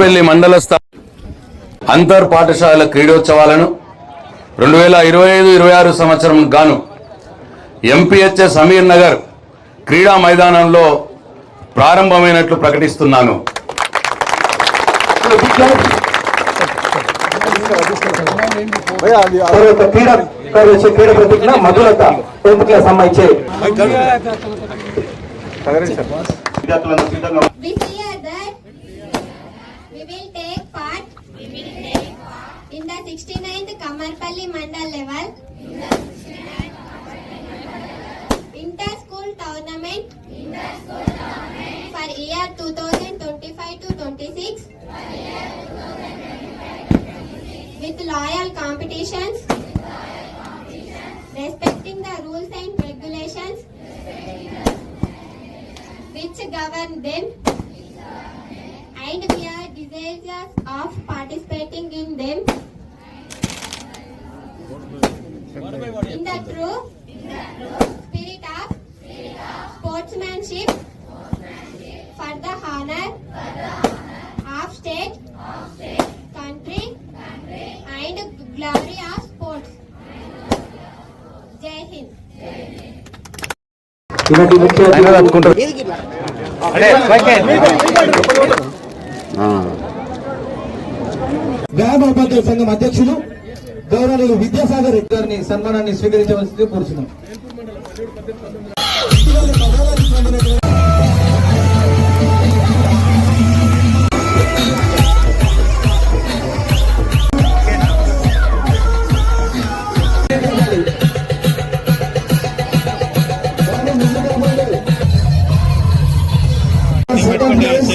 పెళ్లి మండల స్థాయి అంతర్ పాఠశాల క్రీడోత్సవాలను 2025-26 సంవత్సరం గాను ఎంపీహెచ్ఎస్ సమీర్ నగర్ క్రీడా మైదానంలో ప్రారంభమైనట్లు ప్రకటిస్తున్నాను. క్రీడ ప్రతిజ్ఞ మధురత సంబంధించి we will take part in the 69th Kamarpalli Mandal level inter-school tournament for year 2025-26 with loyal competitions respecting the rules and regulations which govern them, and we are desirous of participating in them in the true spirit of sportsmanship for the honor of state, country and glory of sports. Jai Hind. గ్రామ ఉపాధ్యాయ సంఘం అధ్యక్షులు గౌరవనీయులు విద్యాసాగర్ రెడ్డి గారిని సన్మానాన్ని స్వీకరించవలసింది కోరుచున్నాం. Second place,